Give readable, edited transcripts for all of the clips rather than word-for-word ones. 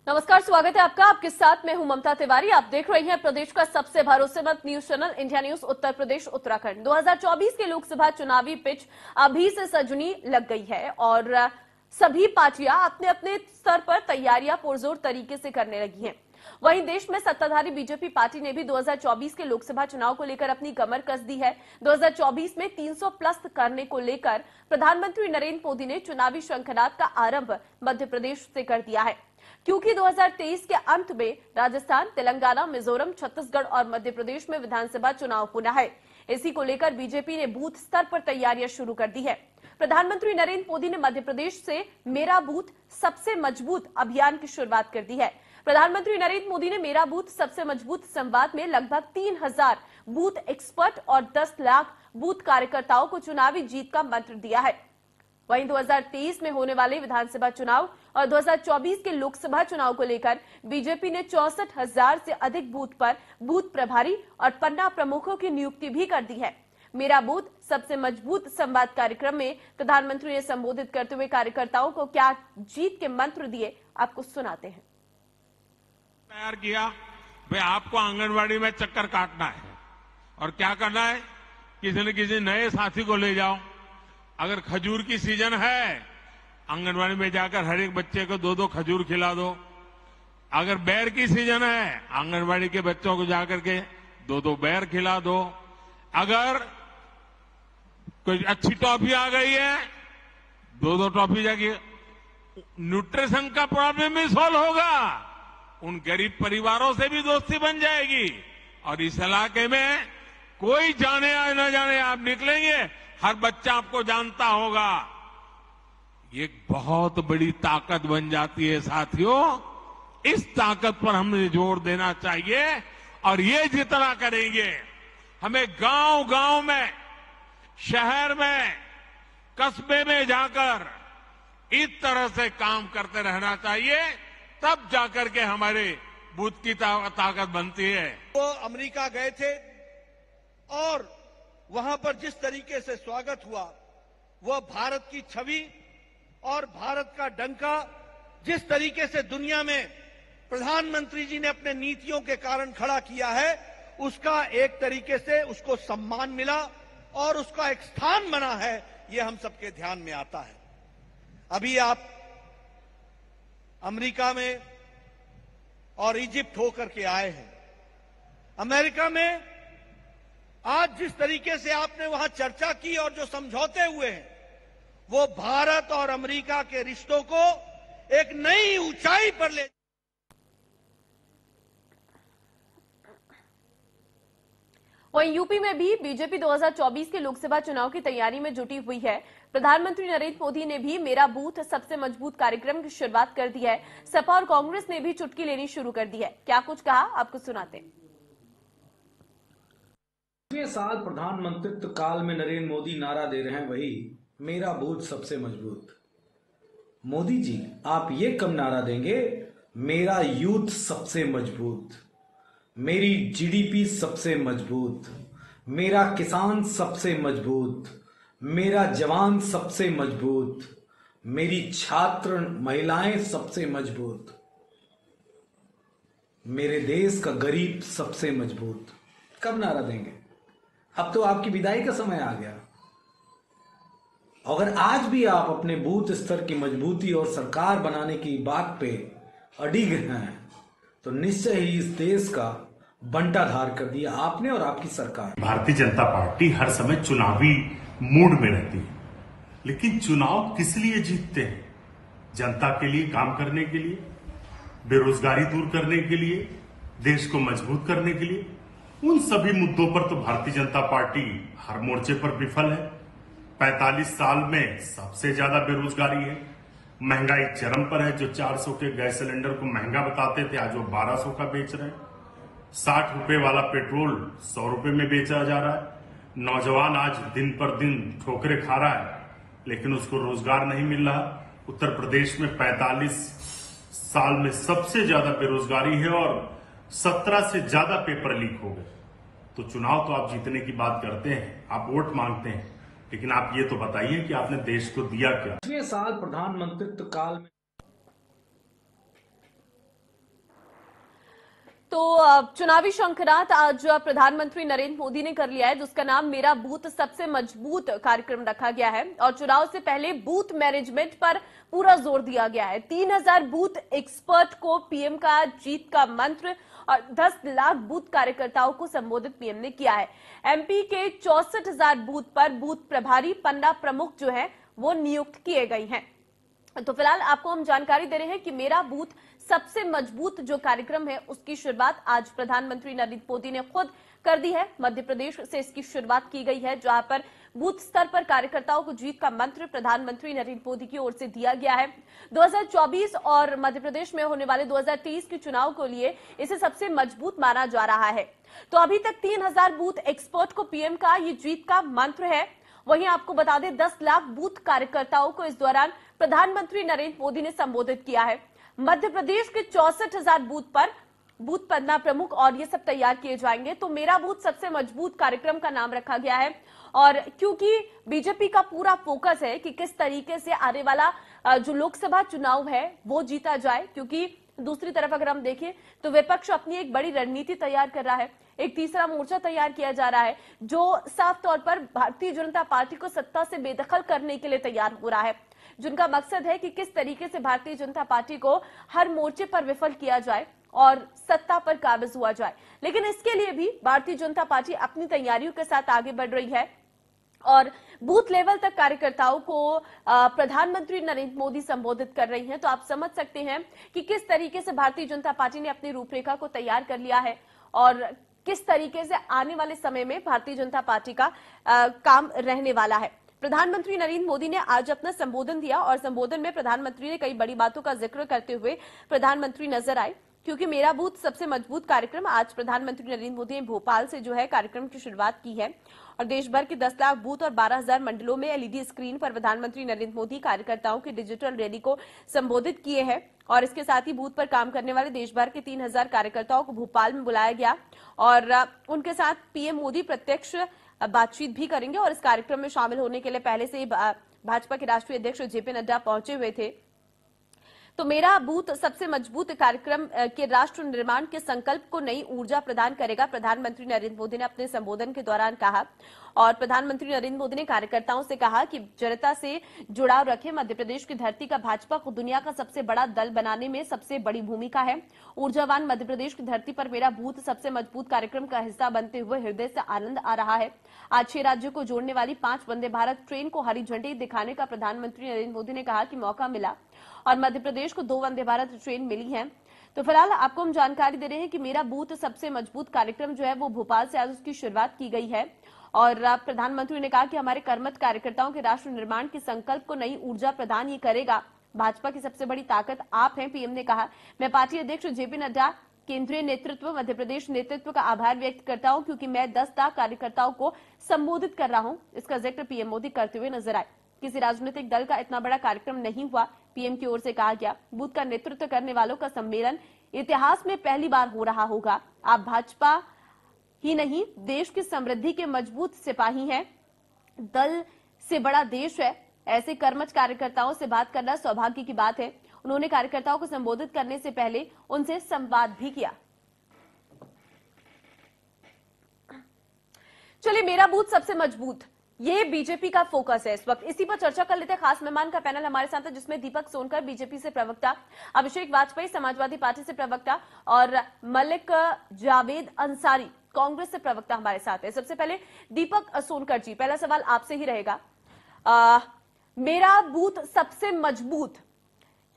नमस्कार, स्वागत है आपका। आपके साथ मैं हूं ममता तिवारी। आप देख रहे हैं प्रदेश का सबसे भरोसेमंद news channel India news Uttar Pradesh Uttarakhand. 2024 के लोकसभा चुनावी पिच अभी से सजनी लग गई है और सभी पार्टियां अपने अपने स्तर पर तैयारियां पुरजोर तरीके से करने लगी हैं। वहीं देश में सत्ताधारी बीजेपी पार्टी ने भी 2024 के लोकसभा चुनाव को लेकर अपनी कमर कस दी है। 2024 में 300 प्लस करने को लेकर प्रधानमंत्री नरेंद्र मोदी ने चुनावी शंखनाद का आरंभ मध्य प्रदेश से कर दिया है, क्योंकि 2023 के अंत में राजस्थान, तेलंगाना, मिजोरम, छत्तीसगढ़ और मध्य प्रदेश में विधानसभा चुनाव होना है। इसी को लेकर बीजेपी ने बूथ स्तर पर तैयारियां शुरू कर दी है। प्रधानमंत्री नरेंद्र मोदी ने मध्य प्रदेश से मेरा बूथ सबसे मजबूत अभियान की शुरुआत कर दी है। प्रधानमंत्री नरेंद्र मोदी ने मेरा बूथ सबसे मजबूत संवाद में लगभग 3000 बूथ एक्सपर्ट और 10 लाख बूथ कार्यकर्ताओं को चुनावी जीत का मंत्र दिया है। वहीं 2023 में होने वाले विधानसभा चुनाव और 2024 के लोकसभा चुनाव को लेकर बीजेपी ने 64,000 से अधिक बूथ पर बूथ प्रभारी और पन्ना प्रमुखों की नियुक्ति भी कर दी है। मेरा बूथ सबसे मजबूत संवाद कार्यक्रम में प्रधानमंत्री ने संबोधित करते हुए कार्यकर्ताओं को क्या जीत के मंत्र दिए, आपको सुनाते हैं। तैयार किया भाई, आपको आंगनवाड़ी में चक्कर काटना है और क्या करना है, किसी न किसी नए साथी को ले जाओ। अगर खजूर की सीजन है, आंगनवाड़ी में जाकर हर एक बच्चे को 2-2 खजूर खिला दो। अगर बेर की सीजन है, आंगनवाड़ी के बच्चों को जाकर के 2-2 बेर खिला दो। अगर कोई अच्छी टॉफी आ गई है, 2-2 टॉफी जाके, न्यूट्रिशन का प्रॉब्लम भी सॉल्व होगा, उन गरीब परिवारों से भी दोस्ती बन जाएगी और इस इलाके में कोई जाने या न जाने आप निकलेंगे, हर बच्चा आपको जानता होगा। ये बहुत बड़ी ताकत बन जाती है साथियों। इस ताकत पर हमें जोर देना चाहिए और ये जितना करेंगे, हमें गांव-गांव में, शहर में, कस्बे में जाकर इस तरह से काम करते रहना चाहिए, तब जाकर के हमारे बूथ की ताकत बनती है। वो अमेरिका गए थे और वहां पर जिस तरीके से स्वागत हुआ, वह भारत की छवि और भारत का डंका जिस तरीके से दुनिया में प्रधानमंत्री जी ने अपने नीतियों के कारण खड़ा किया है, उसका एक तरीके से उसको सम्मान मिला और उसका एक स्थान बना है, ये हम सबके ध्यान में आता है। अभी आप अमेरिका में और इजिप्ट होकर के आए हैं। अमेरिका में आज जिस तरीके से आपने वहां चर्चा की और जो समझौते हुए हैं, वो भारत और अमेरिका के रिश्तों को एक नई ऊंचाई पर ले। वहीं यूपी में भी बीजेपी 2024 के लोकसभा चुनाव की तैयारी में जुटी हुई है। प्रधानमंत्री नरेंद्र मोदी ने भी मेरा बूथ सबसे मजबूत कार्यक्रम की शुरुआत कर दी है। सपा और कांग्रेस ने भी चुटकी लेनी शुरू कर दी है। क्या कुछ कहा, आपको सुनाते हैं। 5वें साल प्रधानमंत्रित्व काल में नरेंद्र मोदी नारा दे रहे हैं, वही मेरा बूथ सबसे मजबूत। मोदी जी, आप ये कब नारा देंगे, मेरा यूथ सबसे मजबूत, मेरी जीडीपी सबसे मजबूत, मेरा किसान सबसे मजबूत, मेरा जवान सबसे मजबूत, मेरी छात्र महिलाएं सबसे मजबूत, मेरे देश का गरीब सबसे मजबूत। कब नारा देंगे? अब तो आपकी विदाई का समय आ गया। अगर आज भी आप अपने बूथ स्तर की मजबूती और सरकार बनाने की बात पे अडिग हैं, तो निश्चय ही इस देश का बंटाधार कर दिया आपने और आपकी सरकार। भारतीय जनता पार्टी हर समय चुनावी मूड में रहती है, लेकिन चुनाव किस लिए जीतते हैं? जनता के लिए काम करने के लिए, बेरोजगारी दूर करने के लिए, देश को मजबूत करने के लिए। उन सभी मुद्दों पर तो भारतीय जनता पार्टी हर मोर्चे पर विफल है। 45 साल में सबसे ज्यादा बेरोजगारी है, महंगाई चरम पर है। जो 400 के गैस सिलेंडर को महंगा बताते थे, आज वो 1200 का बेच रहे हैं। 60 रुपए वाला पेट्रोल 100 रुपए में बेचा जा रहा है। नौजवान आज दिन पर दिन ठोकरे खा रहा है, लेकिन उसको रोजगार नहीं मिल रहा। उत्तर प्रदेश में 45 साल में सबसे ज्यादा बेरोजगारी है और 17 से ज्यादा पेपर लीक हो गए। तो चुनाव तो आप जीतने की बात करते हैं, आप वोट मांगते हैं, लेकिन आप ये तो बताइए कि आपने देश को दिया क्या। 5वें साल प्रधानमंत्रित्व काल में चुनावी शंखनाद आज प्रधानमंत्री नरेंद्र मोदी ने कर लिया है, जिसका नाम मेरा बूथ सबसे मजबूत कार्यक्रम रखा गया है और चुनाव से पहले बूथ मैनेजमेंट पर पूरा जोर दिया गया है। 3000 बूथ एक्सपर्ट को पीएम का जीत का मंत्र और 10 लाख बूथ कार्यकर्ताओं को संबोधित पीएम ने किया है। एमपी के 64,000 बूथ पर बूथ प्रभारी पन्ना प्रमुख जो है वो नियुक्त किए गए हैं। तो फिलहाल आपको हम जानकारी दे रहे हैं कि मेरा बूथ सबसे मजबूत जो कार्यक्रम है उसकी शुरुआत आज प्रधानमंत्री नरेंद्र मोदी ने खुद कर दी है। मध्य प्रदेश से इसकी शुरुआत की गई है, जहां पर बूथ स्तर पर कार्यकर्ताओं को जीत का मंत्र प्रधानमंत्री नरेंद्र मोदी की ओर से दिया गया है। 2024 और मध्य प्रदेश में होने वाले 2023 के चुनाव के लिए इसे सबसे मजबूत माना जा रहा है। तो अभी तक 3000 बूथ एक्सपर्ट को पीएम का ये जीत का मंत्र है। वहीं आपको बता दें 10 लाख बूथ कार्यकर्ताओं को इस दौरान प्रधानमंत्री नरेंद्र मोदी ने संबोधित किया है। मध्य प्रदेश के 64,000 बूथ पर बूथ पन्ना प्रमुख और ये सब तैयार किए जाएंगे। तो मेरा बूथ सबसे मजबूत कार्यक्रम का नाम रखा गया है और क्योंकि बीजेपी का पूरा फोकस है कि किस तरीके से आने वाला जो लोकसभा चुनाव है वो जीता जाए, क्योंकि दूसरी तरफ अगर हम देखें तो विपक्ष अपनी एक बड़ी रणनीति तैयार कर रहा है, एक तीसरा मोर्चा तैयार किया जा रहा है जो साफ तौर पर भारतीय जनता पार्टी को सत्ता से बेदखल करने के लिए तैयार हो रहा है, जिनका मकसद है कि किस तरीके से भारतीय जनता पार्टी को हर मोर्चे पर विफल किया जाए और सत्ता पर काबिज हुआ जाए। लेकिन इसके लिए भी भारतीय जनता पार्टी अपनी तैयारियों के साथ आगे बढ़ रही है और बूथ लेवल तक कार्यकर्ताओं को प्रधानमंत्री नरेंद्र मोदी संबोधित कर रही हैं। तो आप समझ सकते हैं कि किस तरीके से भारतीय जनता पार्टी ने अपनी रूपरेखा को तैयार कर लिया है और किस तरीके से आने वाले समय में भारतीय जनता पार्टी का काम रहने वाला है। प्रधानमंत्री नरेंद्र मोदी ने आज अपना संबोधन दिया और संबोधन में प्रधानमंत्री ने कई बड़ी बातों का जिक्र करते हुए प्रधानमंत्री नजर आए, क्योंकि मेरा बूथ सबसे मजबूत कार्यक्रम आज प्रधानमंत्री नरेंद्र मोदी ने भोपाल से जो है कार्यक्रम की शुरुआत की है और देश भर के 10 लाख बूथ और 12,000 मंडलों में एलईडी स्क्रीन पर प्रधानमंत्री नरेंद्र मोदी कार्यकर्ताओं की डिजिटल रैली को संबोधित किए हैं और इसके साथ ही बूथ पर काम करने वाले देश भर के 3,000 कार्यकर्ताओं को भोपाल में बुलाया गया और उनके साथ पीएम मोदी प्रत्यक्ष बातचीत भी करेंगे और इस कार्यक्रम में शामिल होने के लिए पहले से ही भाजपा के राष्ट्रीय अध्यक्ष जेपी नड्डा पहुंचे हुए थे। तो मेरा बूथ सबसे मजबूत कार्यक्रम के राष्ट्र निर्माण के संकल्प को नई ऊर्जा प्रदान करेगा, प्रधानमंत्री नरेंद्र मोदी ने अपने संबोधन के दौरान कहा। और प्रधानमंत्री नरेंद्र मोदी ने कार्यकर्ताओं से कहा कि जनता से जुड़ाव रखें। मध्य प्रदेश की धरती का भाजपा को दुनिया का सबसे बड़ा दल बनाने में सबसे बड़ी भूमिका है। ऊर्जावान मध्य प्रदेश की धरती पर मेरा बूथ सबसे मजबूत कार्यक्रम का हिस्सा बनते हुए हृदय से आनंद आ रहा है। आज 6 राज्यों को जोड़ने वाली 5 वंदे भारत ट्रेन को हरी झंडी दिखाने का प्रधानमंत्री नरेंद्र मोदी ने कहा कि मौका मिला और मध्य प्रदेश को 2 वंदे भारत ट्रेन मिली है। तो फिलहाल आपको हम जानकारी दे रहे हैं कि मेरा बूथ सबसे मजबूत कार्यक्रम जो है वो भोपाल से आज उसकी शुरुआत की गई है और प्रधानमंत्री ने कहा कि हमारे कर्मठ कार्यकर्ताओं के राष्ट्र निर्माण के संकल्प को नई ऊर्जा प्रदान ही करेगा। भाजपा की सबसे बड़ी ताकत आप हैं, पीएम ने कहा। मैं पार्टी अध्यक्ष जेपी नड्डा, केंद्रीय नेतृत्व, मध्य प्रदेश नेतृत्व का आभार व्यक्त करता हूं क्योंकि मैं 10 लाख कार्यकर्ताओं को संबोधित कर रहा हूं। इसका जिक्र पीएम मोदी करते हुए नजर आए। किसी राजनीतिक दल का इतना बड़ा कार्यक्रम नहीं हुआ, पीएम की ओर से कहा गया। बूथ का नेतृत्व करने वालों का सम्मेलन इतिहास में पहली बार हो रहा होगा। आप भाजपा ही नहीं, देश की समृद्धि के मजबूत सिपाही हैं। दल से बड़ा देश है। ऐसे कर्मठ कार्यकर्ताओं से बात करना सौभाग्य की बात है। उन्होंने कार्यकर्ताओं को संबोधित करने से पहले उनसे संवाद भी किया। चलिए, मेरा बूथ सबसे मजबूत, ये बीजेपी का फोकस है इस वक्त। इसी पर चर्चा कर लेते हैं। खास मेहमान का पैनल हमारे साथ है, जिसमें दीपक सोनकर बीजेपी से प्रवक्ता, अभिषेक वाजपेयी समाजवादी पार्टी से प्रवक्ता और मलिक जावेद अंसारी कांग्रेस से प्रवक्ता हमारे साथ है। सबसे पहले दीपक सोनकर जी, पहला सवाल आपसे ही रहेगा। मेरा बूथ सबसे मजबूत,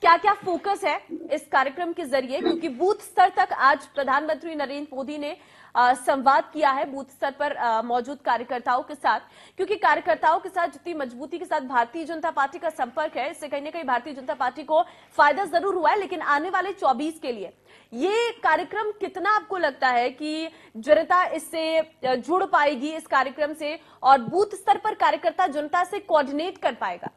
क्या क्या फोकस है इस कार्यक्रम के जरिए, क्योंकि बूथ स्तर तक आज प्रधानमंत्री नरेंद्र मोदी ने संवाद किया है बूथ स्तर पर मौजूद कार्यकर्ताओं के साथ, क्योंकि कार्यकर्ताओं के साथ जितनी मजबूती के साथ भारतीय जनता पार्टी का संपर्क है, इससे कहीं ना कहीं भारतीय जनता पार्टी को फायदा जरूर हुआ है। लेकिन आने वाले 24 के लिए ये कार्यक्रम कितना आपको लगता है कि जनता इससे जुड़ पाएगी इस कार्यक्रम से और बूथ स्तर पर कार्यकर्ता जनता से कोऑर्डिनेट कर पाएगा?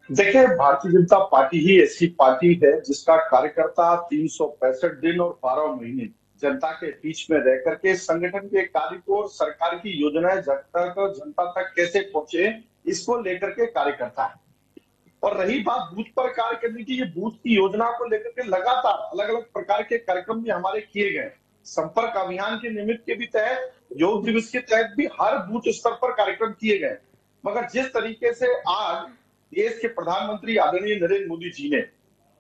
देखिए, भारतीय जनता पार्टी ही ऐसी पार्टी है जिसका कार्यकर्ता 365 दिन और 12 महीने जनता के बीच में रह करके संगठन के कार्य को और सरकार की योजनाएं जनता तक कैसे पहुंचे, इसको लेकर के कार्य करता है। और रही बात बूथ पर कार्य करने की, ये बूथ की योजनाओं को लेकर के लगातार अलग अलग प्रकार के कार्यक्रम भी हमारे किए गए। संपर्क अभियान के निमित्त के भी तहत, योग दिवस के तहत भी हर बूथ स्तर पर कार्यक्रम किए गए। मगर जिस तरीके से आज देश के प्रधानमंत्री आदरणीय नरेंद्र मोदी जी ने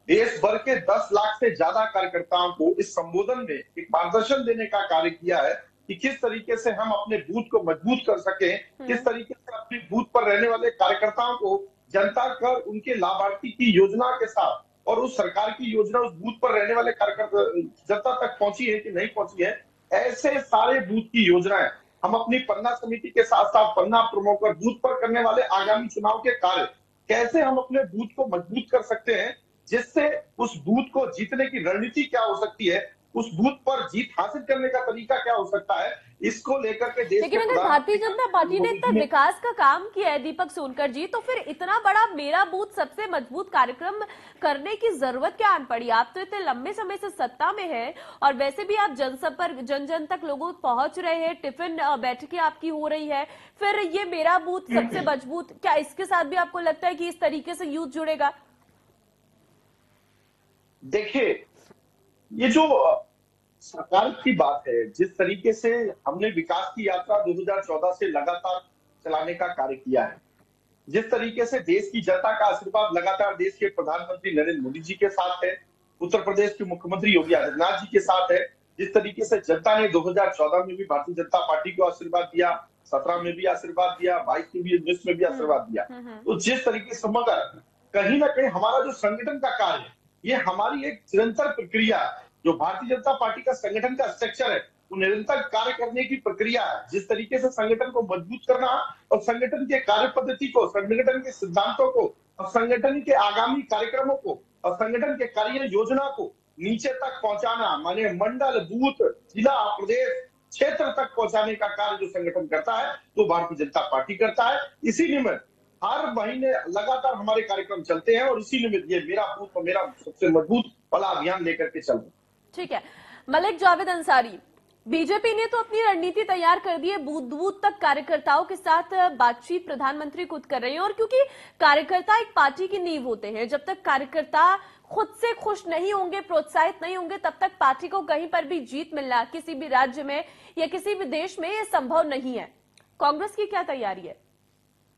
देश भर के 10 लाख से ज्यादा कार्यकर्ताओं को इस संबोधन में एक मार्गदर्शन देने का कार्य किया है कि किस तरीके से हम अपने बूथ को मजबूत कर सकें, किस तरीके से अपने बूथ पर रहने वाले कार्यकर्ताओं को जनता कर उनके लाभार्थी की योजना के साथ और उस सरकार की योजना उस बूथ पर रहने वाले कार्यकर्ता जनता तक पहुंची है कि नहीं पहुंची है, ऐसे सारे बूथ की योजनाएं हम अपनी पन्ना समिति के साथ साथ पन्ना प्रमो कर बूथ पर करने वाले आगामी चुनाव के कार्य कैसे हम अपने बूथ को मजबूत कर सकते हैं, जिससे उस बूथ को जीतने की रणनीति क्या हो सकती है, उस बूथ पर जीत हासिल करने का तरीका क्या हो सकता है, इसको लेकर के देश। लेकिन अगर भारतीय जनता पार्टी ने इतना विकास का काम किया है दीपक सोनकर जी, तो फिर इतना बड़ा मेरा बूथ सबसे मजबूत कार्यक्रम करने की जरूरत क्या आन पड़ी? आप तो इतने लंबे समय से सत्ता में हैं और वैसे भी आप जनसंपर्क जन जन तक लोगों पहुंच रहे हैं, टिफिन बैठकें आपकी हो रही है, फिर ये मेरा बूथ सबसे मजबूत, क्या इसके साथ भी आपको लगता है कि इस तरीके से यूथ जुड़ेगा? देखिए, ये जो सरकार की बात है, जिस तरीके से हमने विकास की यात्रा 2014 से लगातार चलाने का कार्य किया है, जिस तरीके से देश की जनता का आशीर्वाद लगातार देश के प्रधानमंत्री नरेंद्र मोदी जी के साथ है, उत्तर प्रदेश के मुख्यमंत्री योगी आदित्यनाथ जी के साथ है, जिस तरीके से जनता ने 2014 में भी भारतीय जनता पार्टी को आशीर्वाद दिया, 17 में भी आशीर्वाद दिया, 22 में भी, 19 में भी आशीर्वाद दिया, तो जिस तरीके से मगर कहीं ना कहीं हमारा जो संगठन का कार्य है, ये हमारी एक निरंतर प्रक्रिया है। जो भारतीय जनता पार्टी का संगठन का स्ट्रक्चर है, वो निरंतर कार्य करने की प्रक्रिया है। जिस तरीके से संगठन को मजबूत करना और संगठन के कार्य पद्धति को, संगठन के सिद्धांतों को और संगठन के आगामी कार्यक्रमों को और संगठन के कार्य योजना को नीचे तक पहुंचाना, माने मंडल, बूथ, जिला, प्रदेश, क्षेत्र तक पहुंचाने का कार्य जो संगठन करता है, तो भारतीय जनता पार्टी करता है। इसी निमित्त हर महीने लगातार हमारे कार्यक्रम चलते हैं और इसी निमित्त ये मेरा बूथ और मेरा सबसे मजबूत वाला अभियान लेकर के चल रहे हैं। ठीक है, मलिक जावेद अंसारी, बीजेपी ने तो अपनी रणनीति तैयार कर दी है, बूथ बूथ तक कार्यकर्ताओं के साथ बातचीत प्रधानमंत्री खुद कर रहे हैं, और क्योंकि कार्यकर्ता एक पार्टी की नींव होते हैं, जब तक कार्यकर्ता खुद से खुश नहीं होंगे, प्रोत्साहित नहीं होंगे, तब तक पार्टी को कहीं पर भी जीत मिलना किसी भी राज्य में या किसी भी देश में ये संभव नहीं है। कांग्रेस की क्या तैयारी है?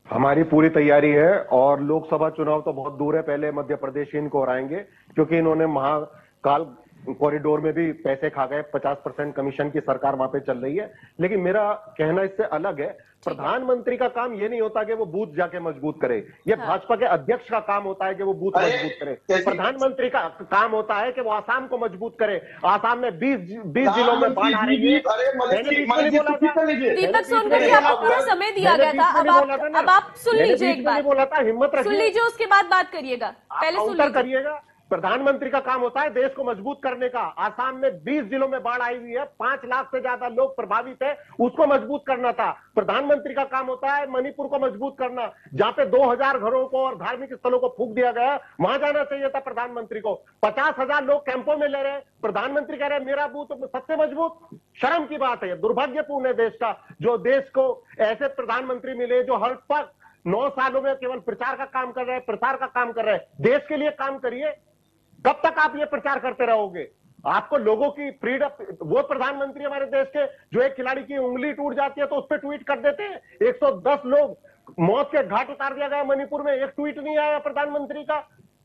हमारी पूरी तैयारी है और लोकसभा चुनाव तो बहुत दूर है, पहले मध्य प्रदेश इनको हराएंगे, क्योंकि इन्होंने महाकाल कॉरिडोर में भी पैसे खा गए, 50% कमीशन की सरकार वहां पे चल रही है। लेकिन मेरा कहना इससे अलग है, प्रधानमंत्री का काम ये नहीं होता कि वो बूथ जाके मजबूत करे, ये भाजपा के अध्यक्ष का काम होता है कि वो बूथ मजबूत करे। प्रधानमंत्री का काम होता है कि वो आसाम को मजबूत करे। आसाम में 20 जिलों में बाढ़ आ रही है। दीपक सोनकर जी, आपको पूरा समय दिया गया था, अब आप सुन लीजिए, एक बार बोला था, हिम्मत सुन लीजिए, उसके बाद बात करिएगा, पहले सुन लीजिए। करिएगा। प्रधानमंत्री का काम होता है देश को मजबूत करने का। आसाम में 20 जिलों में बाढ़ आई हुई है, 5 लाख से ज्यादा लोग प्रभावित है, उसको मजबूत करना था। प्रधानमंत्री का काम होता है मणिपुर को मजबूत करना, जहां पे 2000 घरों को और धार्मिक स्थलों को फूंक दिया गया, वहां जाना चाहिए था प्रधानमंत्री को। 50,000 लोग कैंपों में ले रहे हैं, प्रधानमंत्री कह रहे हैं मेरा बूथ सबसे मजबूत। शर्म की बात है, दुर्भाग्यपूर्ण है देश का, जो देश को ऐसे प्रधानमंत्री मिले जो हर पल 9 सालों में केवल प्रचार का काम कर रहे हैं, प्रसार का काम कर रहे हैं। देश के लिए काम करिए। कब तक आप ये प्रचार करते रहोगे? आपको लोगों की फ्रीडम, वो प्रधानमंत्री हमारे देश के जो एक खिलाड़ी की उंगली टूट जाती है तो उस पर ट्वीट कर देते हैं। 110 लोग मौत के घाट उतार दिया गया मणिपुर में, एक ट्वीट नहीं आया प्रधानमंत्री का।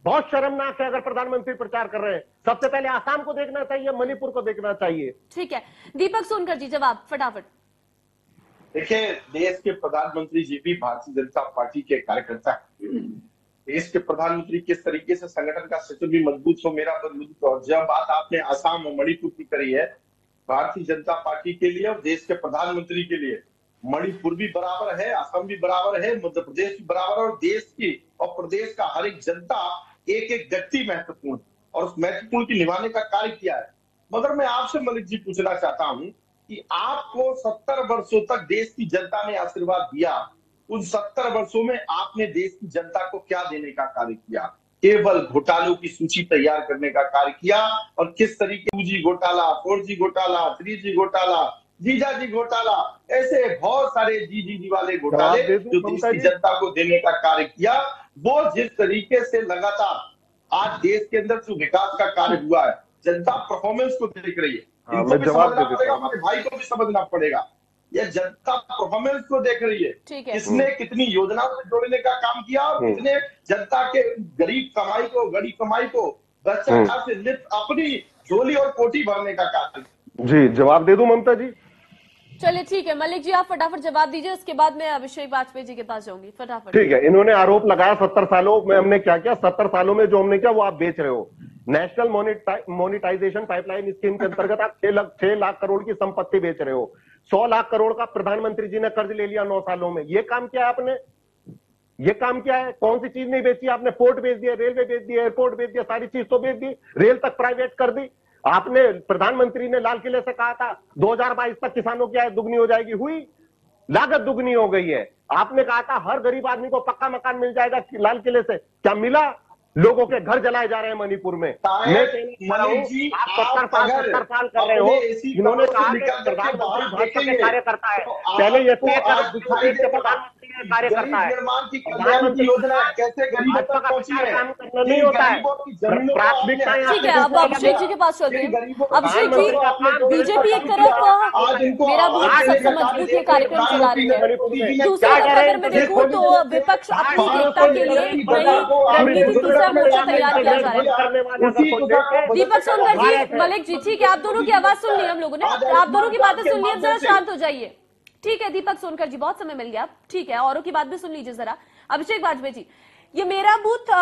बहुत शर्मनाक है अगर प्रधानमंत्री प्रचार कर रहे हैं। सबसे पहले आसाम को देखना चाहिए, मणिपुर को देखना चाहिए। ठीक है, दीपक सोनकर जी जवाब फटाफट। देखिए, देश के प्रधानमंत्री जी भी भारतीय जनता पार्टी के कार्यकर्ता, देश के प्रधानमंत्री किस तरीके से संगठन का सचिव भी मजबूत हो, मेरा मजबूत हो। जब बात आपने आसाम और मणिपुर की करी है, भारतीय जनता पार्टी के लिए और देश के प्रधानमंत्री के लिए मणिपुर भी बराबर है, असम भी बराबर है, मध्य प्रदेश भी बराबर है, और देश की और प्रदेश का हर एक जनता एक एक व्यक्ति महत्वपूर्ण और उस महत्वपूर्ण की निभाने का कार्य किया है। मगर मैं आपसे मलिक जी पूछना चाहता हूं कि आपको 70 वर्षों तक देश की जनता ने आशीर्वाद दिया, उन 70 वर्षों में आपने देश की जनता को क्या देने का कार्य किया? केवल घोटालों की सूची तैयार करने का कार्य किया। और किस तरीके 2G घोटाला, 4G घोटाला, 3G घोटाला, जीजा जी घोटाला, ऐसे बहुत सारे जी वाले घोटाले जो देश की जनता को देने का कार्य किया। वो जिस तरीके से लगातार आज देश के अंदर जो विकास का कार्य हुआ है, जनता परफॉर्मेंस को देख रही है। इनको भी समझना पड़ेगा, हमारे भाई को भी समझना पड़ेगा, ये जनता परफॉर्मेंस को देख रही है। किसने कितनी योजनाओं से जोड़ने का काम किया और कितने जनता के गरीब कमाई को भ्रष्टाचार से लिप्त अपनी झोली और कोठी भरने का कार्य। जी जवाब दे दूं ममता जी? चलिए ठीक है, मलिक जी आप फटाफट जवाब दीजिए, उसके बाद मैं अभिषेक वाजपेयी जी के पास जाऊंगी। फटाफट। ठीक है, इन्होंने आरोप लगाया 70 सालों में हमने क्या किया, 70 सालों में जो हमने किया वो आप बेच रहे हो। नेशनल मोनेटाइजेशन पाइपलाइन स्कीम के अंतर्गत आप 6 लाख करोड़ की संपत्ति बेच रहे हो। 100 लाख करोड़ का प्रधानमंत्री जी ने कर्ज ले लिया 9 सालों में। ये काम किया आपने? ये काम क्या है? कौन सी चीज नहीं बेची आपने? पोर्ट बेच दिया, रेलवे बेच दिया, एयरपोर्ट बेच दिया, सारी चीज तो बेच दी, रेल तक प्राइवेट कर दी। आपने, प्रधानमंत्री ने लाल किले से कहा था 2022 तक किसानों की आय दुगनी हो जाएगी, हुई? लागत दुगनी हो गई है। आपने कहा था हर गरीब आदमी को पक्का मकान मिल जाएगा लाल किले से, क्या मिला? लोगों के घर जलाए जा रहे हैं मणिपुर में। मैं आप 70 साल कर रहे हो। इन्होंने कहा कि प्रधानमंत्री भाजपा के कार्यकर्ता है, पहले ये प्रधानमंत्री कार्यकर्ता है। प्रधानमंत्री योजना कैसे गरीबों तक पहुंची है, काम करना नहीं होता है, प्राथमिकताएं। ठीक है, अब अभिषेक जी के पास चलते हैं। अभिषेक जी, बीजेपी एक तरफ मेरा बूथ सबसे मजबूत ये कार्यक्रम चला रही है, दूसरी तरफ अगर मैं देखूं तो विपक्ष अपनी एकता के लिए एक नई रणनीति मोर्चा तैयार किया जा रहा है। दीपक सोनकर जी, मलिक जी, ठीक है, आप दोनों की आवाज सुन ली हम लोगों ने, आप दोनों की बातें सुन ली, जरा शांत हो जाइए। ठीक है दीपक सोनकर जी, बहुत समय मिल गया, ठीक है, औरों की बात भी सुन लीजिए जरा। अभिषेक वाजपेयी जी, ये मेरा बूथ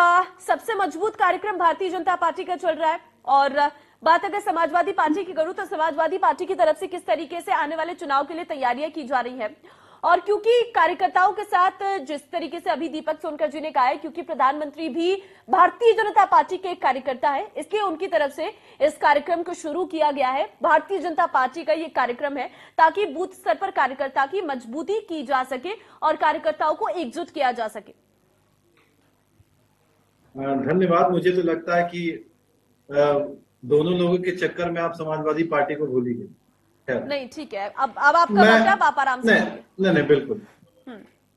सबसे मजबूत कार्यक्रम भारतीय जनता पार्टी का चल रहा है, और बात अगर समाजवादी पार्टी की करूं तो समाजवादी पार्टी की तरफ से किस तरीके से आने वाले चुनाव के लिए तैयारियां की जा रही है, और क्योंकि कार्यकर्ताओं के साथ जिस तरीके से अभी दीपक सोनकर जी ने कहा है, क्योंकि प्रधानमंत्री भी भारतीय जनता पार्टी के एक कार्यकर्ता है, इसलिए उनकी तरफ से इस कार्यक्रम को शुरू किया गया है। भारतीय जनता पार्टी का ये कार्यक्रम है ताकि बूथ स्तर पर कार्यकर्ता की मजबूती की जा सके और कार्यकर्ताओं को एकजुट किया जा सके। धन्यवाद। मुझे तो लगता है कि दोनों लोगों के चक्कर में आप समाजवादी पार्टी को भूल ही गए। नहीं ठीक है, अब आपका मतलब आप आराम से। नहीं बिल्कुल।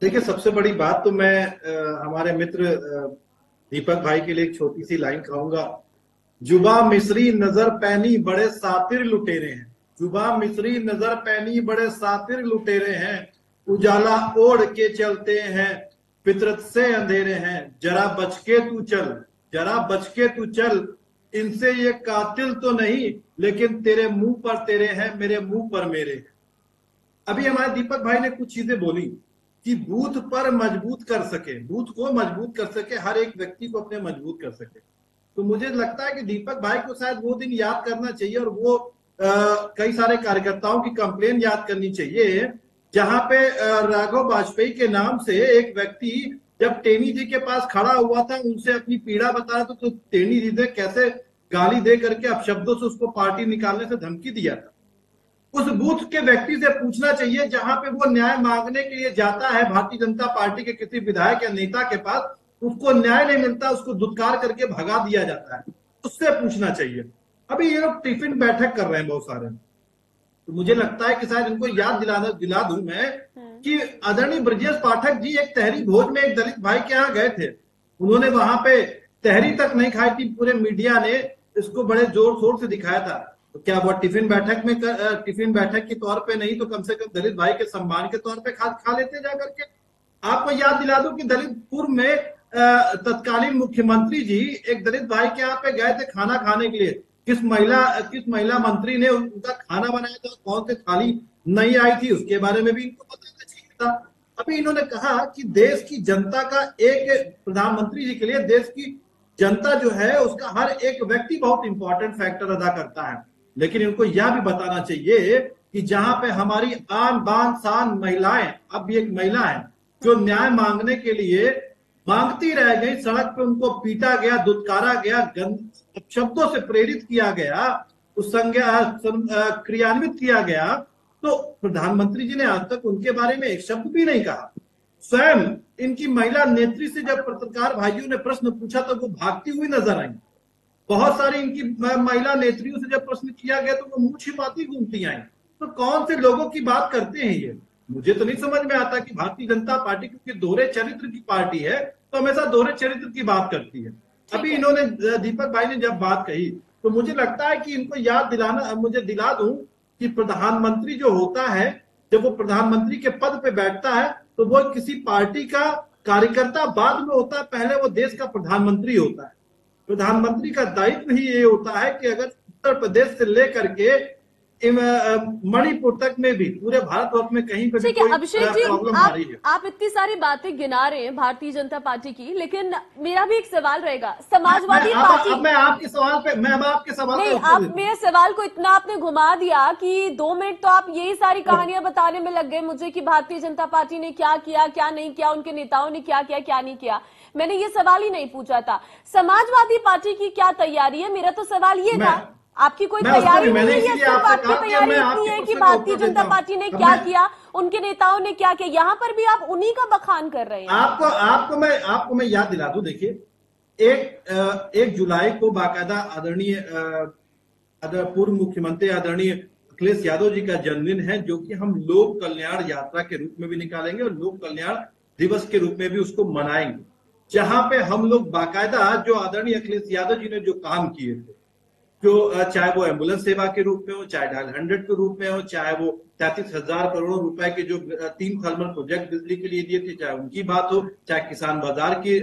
देखिए, सबसे बड़ी बात तो मैं हमारे मित्र दीपक भाई के लिए एक छोटी सी लाइन कहूंगा। जुबा मिस्री नजर पैनी बड़े सातिर लुटेरे हैं, जुबा मिस्री नजर पैनी बड़े सातिर लुटेरे हैं, उजाला ओढ़ के चलते हैं फितरत से अंधेरे हैं, जरा बच के तू चल, जरा बच के तू चल, इनसे ये कातिल तो नहीं लेकिन तेरे मुंह पर तेरे हैं, मेरे मुंह पर मेरे हैं। अभी हमारे दीपक भाई ने कुछ चीजें बोली कि बूथ पर मजबूत कर सके, बूथ को मजबूत कर सके, हर एक व्यक्ति को अपने मजबूत कर सके। तो मुझे लगता है कि दीपक भाई को शायद वो दिन याद करना चाहिए, और वो कई सारे कार्यकर्ताओं की कंप्लेन याद करनी चाहिए जहां पे राघव वाजपेयी के नाम से एक व्यक्ति जब टेनी जी के पास खड़ा हुआ था, उनसे अपनी पीड़ा बता रहा था, तो टेनी जी ने कैसे गाली दे करके अपशब्दों से उसको पार्टी निकालने से धमकी दिया था। उस बूथ के व्यक्ति से पूछना चाहिए जहां पे वो न्याय मांगने के लिए जाता है भारतीय जनता पार्टी के किसी विधायक या नेता के पास, उसको न्याय नहीं मिलता, उसको दुत्कार करके भगा दिया जाता है, उससे पूछना चाहिए। अभी ये लोग टिफिन बैठक कर रहे हैं बहुत सारे, तो मुझे लगता है कि शायद इनको याद दिला दूं मैं कि आदरणीय ब्रजेश पाठक जी एक तहरी भोज में एक दलित भाई के यहाँ गए थे, उन्होंने वहां पे तहरी तक नहीं खाई थी, पूरे मीडिया ने इसको बड़े जोर शोर से दिखाया था। तो क्या वो टिफिन बैठक के तौर पे नहीं तो कम से कम दलित भाई के सम्मान के तौर पे खा लेते जा करके। आपको याद दिला दूं कि दलितपुर में तत्कालीन मुख्यमंत्री जी एक दलित भाई के यहाँ पे गए थे खाना खाने के लिए, किस महिला मंत्री ने उनका खाना बनाया था, कौन सी थाली नहीं आई थी, उसके बारे में भी इनको बताना चाहिए था। अभी इन्होंने कहा कि देश की जनता का, एक प्रधानमंत्री जी के लिए देश की जनता जो है उसका हर एक व्यक्ति बहुत इंपॉर्टेंट फैक्टर अदा करता है, लेकिन इनको यह भी बताना चाहिए कि जहां पे हमारी आन बान शान महिलाएं, अब भी एक महिला है जो न्याय मांगने के लिए मांगती रह गई, सड़क पे उनको पीटा गया, दुत्कारा गया, शब्दों से प्रेरित किया गया, उस क्रियान्वित किया गया, तो प्रधानमंत्री जी ने आज तक उनके बारे में एक शब्द भी नहीं कहा। स्वयं इनकी महिला नेत्री से जब पत्रकार भाइयों ने प्रश्न पूछा तो वो भागती हुई नजर आई। बहुत सारी इनकी महिला नेत्रियों से जब प्रश्न किया गया तो वो मुंह छिपाती घूमती आई। तो कौन से लोगों की बात करते हैं ये? मुझे तो नहीं समझ में आता कि भारतीय जनता पार्टी क्योंकि दोहरे चरित्र की पार्टी है तो हमेशा दोहरे चरित्र की बात करती है। अभी इन्होंने दीपक भाई ने जब बात कही तो मुझे लगता है कि इनको याद दिलाना, मुझे दिला दूं कि प्रधानमंत्री जो होता है, जब वो प्रधानमंत्री के पद पे बैठता है तो वो किसी पार्टी का कार्यकर्ता बाद में होता है, पहले वो देश का प्रधानमंत्री होता है। प्रधानमंत्री का दायित्व ही ये होता है कि अगर उत्तर प्रदेश से लेकर के मणिपुर तक में भी पूरे भारतवर्ष में कहीं पर भी कोई अभिषेक जी, प्रॉब्लम आ रही है। आप इतनी सारी बातें गिना रहे हैं भारतीय जनता पार्टी की, लेकिन मेरा भी एक सवाल रहेगा। समाजवादी पार्टी, मैं आपके सवाल पे नहीं, आप मेरे सवाल को इतना आपने घुमा दिया कि 2 मिनट तो आप यही सारी कहानियां बताने में लग गए मुझे कि भारतीय जनता पार्टी ने क्या किया, क्या नहीं किया, उनके नेताओं ने क्या किया, क्या नहीं किया। मैंने ये सवाल ही नहीं पूछा था समाजवादी पार्टी की क्या तैयारी है, मेरा तो सवाल ये था। आपकी कोई तैयारी नहीं है, सिर्फ आपकी तैयारी इतनी है कि भारतीय जनता पार्टी ने क्या किया, उनके नेताओं ने क्या किया, यहाँ पर भी आप उन्हीं का बखान कर रहे हैं। आपको मैं याद दिला दूं, देखिए 1 जुलाई को बाकायदा आदरणीय पूर्व मुख्यमंत्री आदरणीय अखिलेश यादव जी का जन्मदिन है, जो कि हम लोक कल्याण यात्रा के रूप में भी निकालेंगे और लोक कल्याण दिवस के रूप में भी उसको मनाएंगे, जहां पे हम लोग बाकायदा जो आदरणीय अखिलेश यादव जी ने जो काम किए थे, जो चाहे वो एम्बुलेंस सेवा के रूप में हो, चाहे डायल 100 के रूप में हो, चाहे वो 33,000 करोड़ रुपए के जो 3 थर्मल प्रोजेक्ट बिजली के लिए दिए थे, चाहे उनकी बात हो, चाहे किसान बाजार की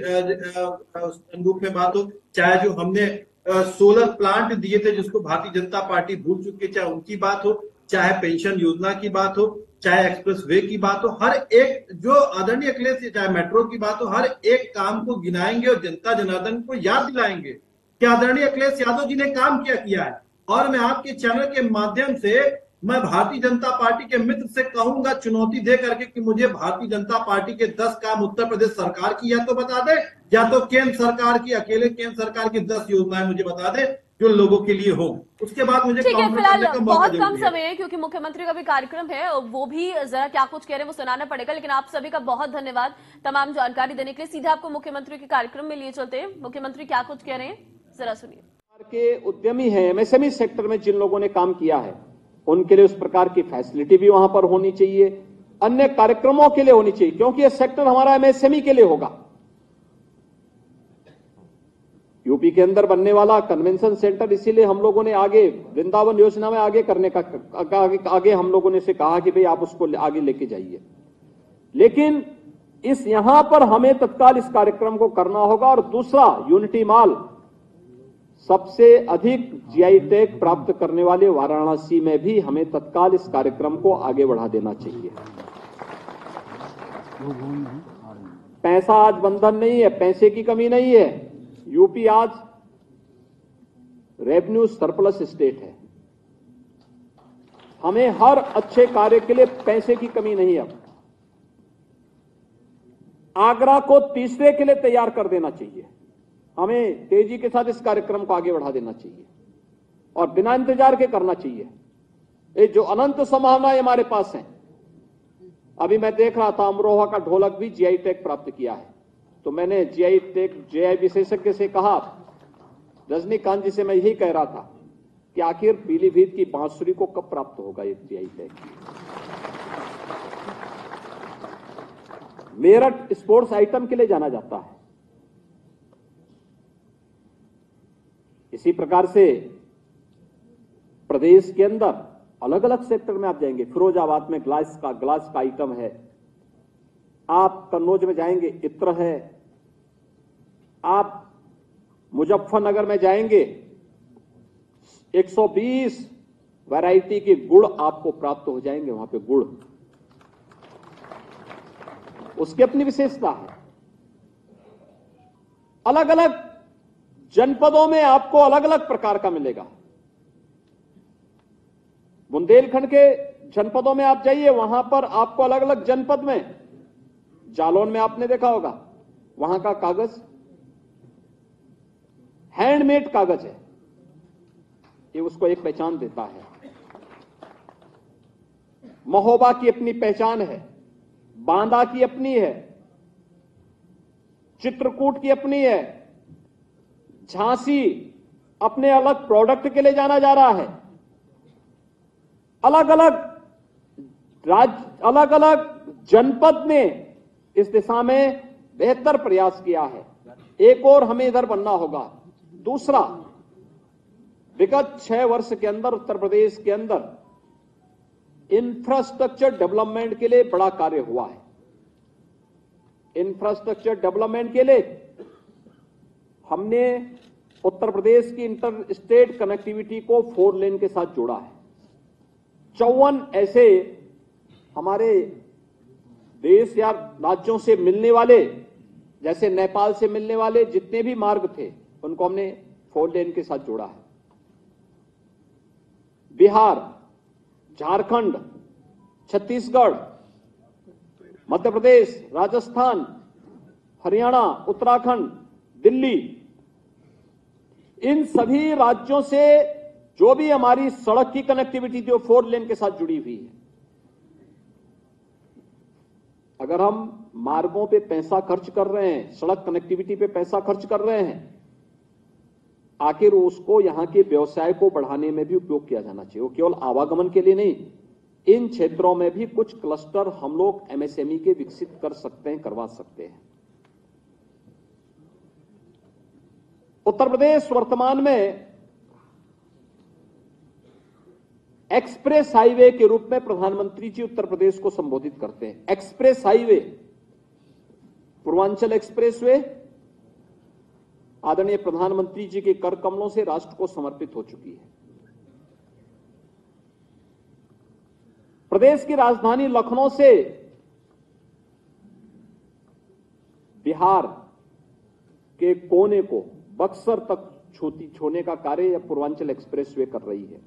रूप में बात हो, चाहे जो हमने सोलर प्लांट दिए थे जिसको भारतीय जनता पार्टी भूल चुकी है, चाहे उनकी बात हो, चाहे पेंशन योजना की बात हो, चाहे एक्सप्रेस वे की बात हो, हर एक जो आदरणीय अखिलेश, चाहे मेट्रो की बात हो, हर एक काम को गिनाएंगे और जनता जनार्दन को याद दिलाएंगे कि आदरणीय अखिलेश यादव जी ने काम क्या किया है। और मैं आपके चैनल के माध्यम से मैं भारतीय जनता पार्टी के मित्र से कहूंगा, चुनौती दे करके, कि मुझे भारतीय जनता पार्टी के 10 काम उत्तर प्रदेश सरकार की या तो बता दे, या तो केंद्र सरकार की, अकेले केंद्र सरकार की 10 योजनाएं मुझे बता दे जो लोगों के लिए हो। उसके बाद मुझे ठीक है, फिलहाल बहुत कम समय है क्योंकि मुख्यमंत्री का भी कार्यक्रम है, वो भी जरा क्या कुछ कह रहे हैं वो सुनाना पड़ेगा। लेकिन आप सभी का बहुत धन्यवाद तमाम जानकारी देने के लिए। सीधे आपको मुख्यमंत्री के कार्यक्रम में लिए चलते हैं। मुख्यमंत्री क्या कुछ कह रहे हैं, जरा सुनिए। के उद्यमी है, एमएसएमई सेक्टर में जिन लोगों ने काम किया है उनके लिए उस प्रकार की फैसिलिटी भी वहां पर होनी चाहिए, अन्य कार्यक्रमों के लिए होनी चाहिए, क्योंकि यह सेक्टर हमारा एमएसएमई के लिए होगा। यूपी के अंदर बनने वाला कन्वेंशन सेंटर, इसीलिए हम लोगों ने आगे वृंदावन योजना में आगे करने का आगे हम लोगों ने से कहा कि भाई आप उसको आगे लेके जाइए। लेकिन इस यहां पर हमें तत्काल इस कार्यक्रम को करना होगा। और दूसरा, यूनिटी मॉल सबसे अधिक जीआई टैग प्राप्त करने वाले वाराणसी में भी हमें तत्काल इस कार्यक्रम को आगे बढ़ा देना चाहिए। पैसा आज बंधन नहीं है, पैसे की कमी नहीं है। यूपी आज रेवेन्यू सरप्लस स्टेट है, हमें हर अच्छे कार्य के लिए पैसे की कमी नहीं है। आगरा को तीसरे के लिए तैयार कर देना चाहिए, हमें तेजी के साथ इस कार्यक्रम को आगे बढ़ा देना चाहिए और बिना इंतजार के करना चाहिए। ये जो अनंत संभावनाएं हमारे पास हैं, अभी मैं देख रहा था अमरोहा का ढोलक भी जीआई टैग प्राप्त किया है, तो मैंने जीआई विशेषज्ञ से कहा, रजनीकांत जी से मैं यही कह रहा था कि आखिर पीलीभीत की बांसुरी को कब प्राप्त होगा एक GI tag. Meerut sports item के लिए जाना जाता है। इसी प्रकार से प्रदेश के अंदर अलग अलग सेक्टर में आप जाएंगे, फिरोजाबाद में ग्लास का आइटम है, आप कन्नौज में जाएंगे इत्र है, आप मुजफ्फरनगर में जाएंगे 120 वैरायटी के गुड़ आपको प्राप्त हो जाएंगे, वहां पे गुड़ उसकी अपनी विशेषता है। अलग अलग जनपदों में आपको अलग अलग प्रकार का मिलेगा। बुंदेलखंड के जनपदों में आप जाइए, वहां पर आपको अलग अलग जनपद में, जालौन में आपने देखा होगा, वहां का कागज हैंडमेड कागज है, ये उसको एक पहचान देता है। महोबा की अपनी पहचान है, बांदा की अपनी है, चित्रकूट की अपनी है, झांसी अपने अलग प्रोडक्ट के लिए जाना जा रहा है। अलग अलग अलग अलग जनपद ने इस दिशा में बेहतर प्रयास किया है। एक और हमें इधर बनना होगा। दूसरा, विगत 6 वर्ष के अंदर उत्तर प्रदेश के अंदर इंफ्रास्ट्रक्चर डेवलपमेंट के लिए बड़ा कार्य हुआ है। इंफ्रास्ट्रक्चर डेवलपमेंट के लिए हमने उत्तर प्रदेश की इंटर स्टेट कनेक्टिविटी को 4 लेन के साथ जोड़ा है। 54 ऐसे हमारे देश या राज्यों से मिलने वाले, जैसे नेपाल से मिलने वाले जितने भी मार्ग थे, उनको हमने 4 लेन के साथ जोड़ा है। बिहार, झारखंड, छत्तीसगढ़, मध्य प्रदेश, राजस्थान, हरियाणा, उत्तराखंड, दिल्ली, इन सभी राज्यों से जो भी हमारी सड़क की कनेक्टिविटी थी वो 4 लेन के साथ जुड़ी हुई है। अगर हम मार्गों पे पैसा खर्च कर रहे हैं, सड़क कनेक्टिविटी पे पैसा खर्च कर रहे हैं, आखिर उसको यहां के व्यवसाय को बढ़ाने में भी उपयोग किया जाना चाहिए। वो केवल आवागमन के लिए नहीं, इन क्षेत्रों में भी कुछ क्लस्टर हम लोग एमएसएमई के विकसित कर सकते हैं, करवा सकते हैं। उत्तर प्रदेश वर्तमान में एक्सप्रेस हाईवे के रूप में प्रधानमंत्री जी उत्तर प्रदेश को संबोधित करते हैं। एक्सप्रेस हाईवे, पूर्वांचल एक्सप्रेसवे आदरणीय प्रधानमंत्री जी के कर कमलों से राष्ट्र को समर्पित हो चुकी है। प्रदेश की राजधानी लखनऊ से बिहार के कोने को बक्सर तक छूने का कार्य यह पूर्वांचल एक्सप्रेसवे कर रही है।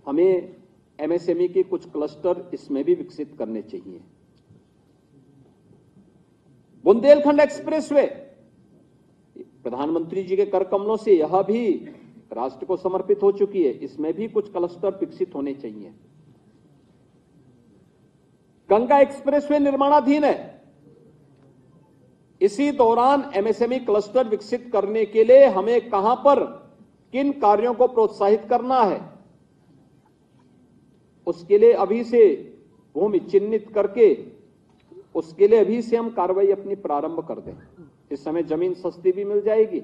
हमें एमएसएमई के कुछ क्लस्टर इसमें भी विकसित करने चाहिए। बुंदेलखंड एक्सप्रेसवे, प्रधानमंत्री जी के कर कमलों से यह भी राष्ट्र को समर्पित हो चुकी है, इसमें भी कुछ क्लस्टर विकसित होने चाहिए। गंगा एक्सप्रेसवे निर्माणाधीन है। इसी दौरान एमएसएमई क्लस्टर विकसित करने के लिए हमें कहां पर किन कार्यों को प्रोत्साहित करना है, उसके लिए अभी से भूमि चिन्हित करके उसके लिए अभी से हम कार्रवाई अपनी प्रारंभ कर दें। इस समय जमीन सस्ती भी मिल जाएगी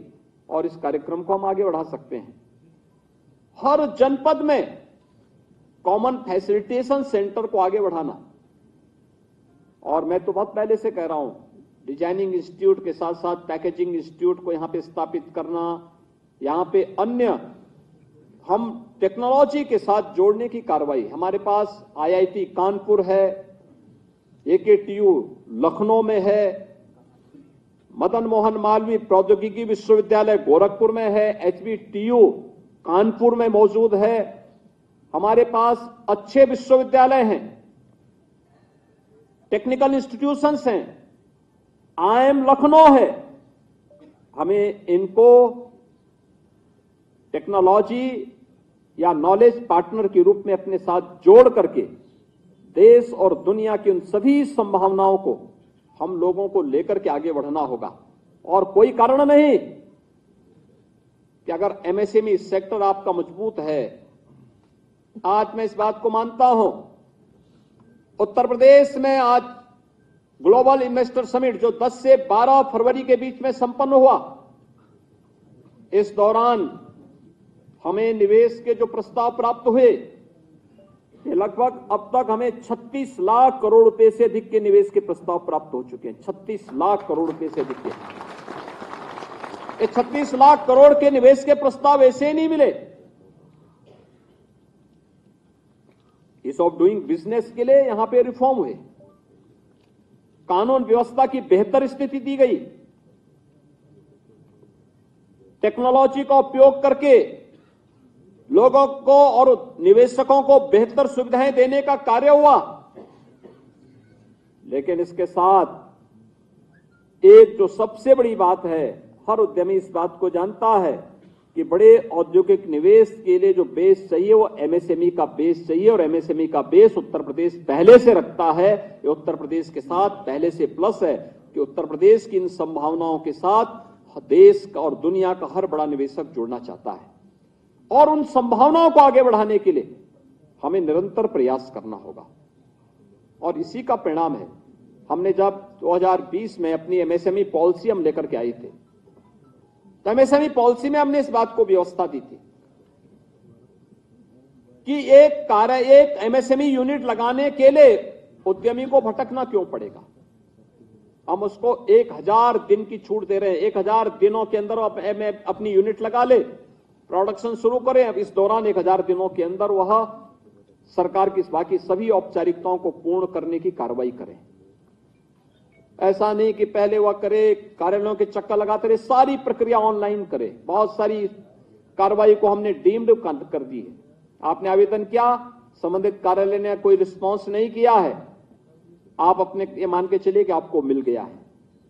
और इस कार्यक्रम को हम आगे बढ़ा सकते हैं। हर जनपद में कॉमन फैसिलिटेशन सेंटर को आगे बढ़ाना, और मैं तो बहुत पहले से कह रहा हूं, डिजाइनिंग इंस्टीट्यूट के साथ साथ पैकेजिंग इंस्टीट्यूट को यहां पे स्थापित करना, यहां पे अन्य हम टेक्नोलॉजी के साथ जोड़ने की कार्रवाई। हमारे पास आईआईटी कानपुर है, एकेटीयू लखनऊ में है, मदन मोहन मालवीय प्रौद्योगिकी विश्वविद्यालय गोरखपुर में है, एचबीटीयू कानपुर में मौजूद है। हमारे पास अच्छे विश्वविद्यालय हैं, टेक्निकल इंस्टीट्यूशंस हैं, आईएम लखनऊ है। हमें इनको टेक्नोलॉजी या नॉलेज पार्टनर के रूप में अपने साथ जोड़ करके देश और दुनिया की उन सभी संभावनाओं को हम लोगों को लेकर के आगे बढ़ना होगा। और कोई कारण नहीं कि अगर एमएसएमई सेक्टर आपका मजबूत है, आज मैं इस बात को मानता हूं, उत्तर प्रदेश में आज ग्लोबल इन्वेस्टर समिट जो 10 से 12 फरवरी के बीच में संपन्न हुआ, इस दौरान हमें निवेश के जो प्रस्ताव प्राप्त हुए, लगभग अब तक हमें 36 लाख करोड़ रुपए से अधिक के निवेश के प्रस्ताव प्राप्त हो चुके हैं। 36 लाख करोड़ रुपए से अधिक के, ये 36 लाख करोड़ के निवेश के प्रस्ताव ऐसे नहीं मिले। इस ऑफ डूइंग बिजनेस के लिए यहां पे रिफॉर्म हुए, कानून व्यवस्था की बेहतर स्थिति दी गई, टेक्नोलॉजी का उपयोग करके लोगों को और निवेशकों को बेहतर सुविधाएं देने का कार्य हुआ। लेकिन इसके साथ एक जो सबसे बड़ी बात है, हर उद्यमी इस बात को जानता है कि बड़े औद्योगिक निवेश के लिए जो बेस चाहिए वो एमएसएमई का बेस चाहिए, और एमएसएमई का बेस उत्तर प्रदेश पहले से रखता है। ये उत्तर प्रदेश के साथ पहले से प्लस है कि उत्तर प्रदेश की इन संभावनाओं के साथ देश का और दुनिया का हर बड़ा निवेशक जुड़ना चाहता है। और उन संभावनाओं को आगे बढ़ाने के लिए हमें निरंतर प्रयास करना होगा। और इसी का परिणाम है, हमने जब 2020 में अपनी एमएसएमई पॉलिसी हम लेकर के आए थे, तो एमएसएमई पॉलिसी में हमने इस बात को व्यवस्था दी थी कि एक एमएसएमई यूनिट लगाने के लिए उद्यमी को भटकना क्यों पड़ेगा। हम उसको 1000 दिन की छूट दे रहे हैं। 1000 दिनों के अंदर अपनी यूनिट लगा ले, प्रोडक्शन शुरू करें। अब इस दौरान 1000 दिनों के अंदर वह सरकार की बाकी सभी औपचारिकताओं को पूर्ण करने की कार्रवाई करें। ऐसा नहीं कि पहले वह करे, कार्यालयों के चक्कर लगाते रहे, सारी प्रक्रिया ऑनलाइन करे। बहुत सारी कार्रवाई को हमने डीम्ड कर दी है। आपने आवेदन किया, संबंधित कार्यालय ने कोई रिस्पांस नहीं किया है, आप अपने ये मान के चलिए कि आपको मिल गया है।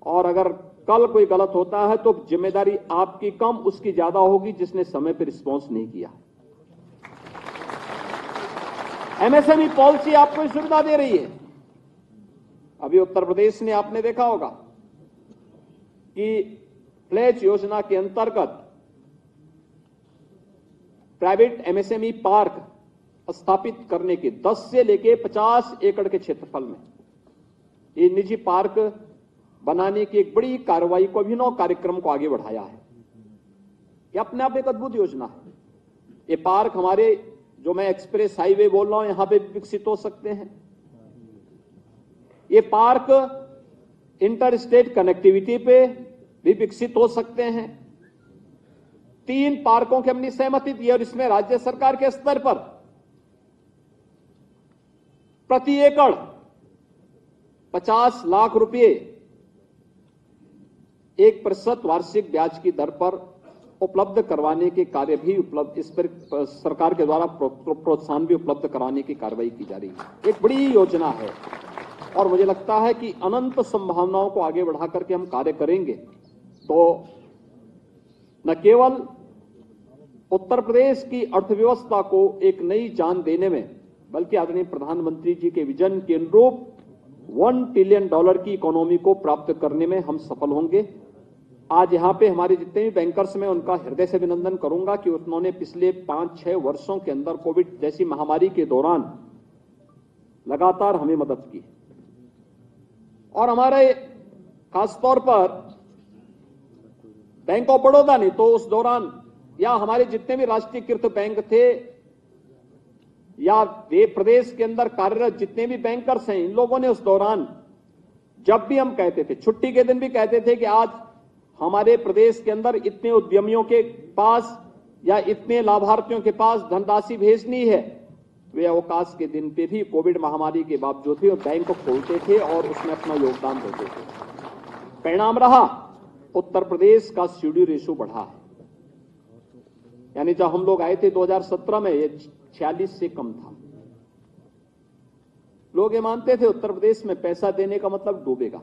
और अगर कल कोई गलत होता है तो जिम्मेदारी आपकी कम उसकी ज्यादा होगी जिसने समय पर रिस्पांस नहीं किया। एमएसएमई पॉलिसी आपको सुविधा दे रही है। अभी उत्तर प्रदेश ने आपने देखा होगा कि प्लेज योजना के अंतर्गत प्राइवेट एमएसएमई पार्क स्थापित करने के 10 से लेके 50 एकड़ के क्षेत्रफल में ये निजी पार्क बनाने की एक बड़ी कार्रवाई को, अभिनव कार्यक्रम को आगे बढ़ाया है। यह अपने आप एक अद्भुत योजना है। ये पार्क हमारे, जो मैं एक्सप्रेस हाईवे बोल रहा हूं, यहां पे विकसित हो सकते हैं। ये पार्क इंटर स्टेट कनेक्टिविटी पे भी विकसित हो सकते हैं। 3 पार्कों की हमने सहमति दी और इसमें राज्य सरकार के स्तर पर प्रति एकड़ 50 लाख रुपए 1% वार्षिक ब्याज की दर पर उपलब्ध करवाने के कार्य भी इस पर सरकार के द्वारा प्रोत्साहन भी उपलब्ध कराने की कार्रवाई की जा रही है। एक बड़ी योजना है और मुझे लगता है कि अनंत संभावनाओं को आगे बढ़ा करके हम कार्य करेंगे तो न केवल उत्तर प्रदेश की अर्थव्यवस्था को एक नई जान देने में, बल्कि आदरणीय प्रधानमंत्री जी के विजन के अनुरूप $1 ट्रिलियन की इकोनॉमी को प्राप्त करने में हम सफल होंगे। आज यहां पे हमारे जितने भी बैंकर्स में उनका हृदय से अभिनंदन करूंगा कि उन्होंने पिछले 5-6 वर्षों के अंदर कोविड जैसी महामारी के दौरान लगातार हमें मदद की। और हमारे खासतौर पर बैंक ऑफ बड़ौदा ने तो उस दौरान, या हमारे जितने भी राष्ट्रीयकृत बैंक थे या प्रदेश के अंदर कार्यरत जितने भी बैंकर्स हैं, इन लोगों ने उस दौरान जब भी हम कहते थे, छुट्टी के दिन भी कहते थे कि आज हमारे प्रदेश के अंदर इतने उद्यमियों के पास या इतने लाभार्थियों के पास धनराशि भेजनी है, वे अवकाश के दिन पे भी कोविड महामारी के बावजूद भी बैंक खोलते थे और उसमें अपना योगदान देते थे। परिणाम रहा, उत्तर प्रदेश का सीडी रेशो बढ़ा है। यानी जब हम लोग आए थे 2017 में, ये 46 से कम था। लोग ये मानते थे उत्तर प्रदेश में पैसा देने का मतलब डूबेगा।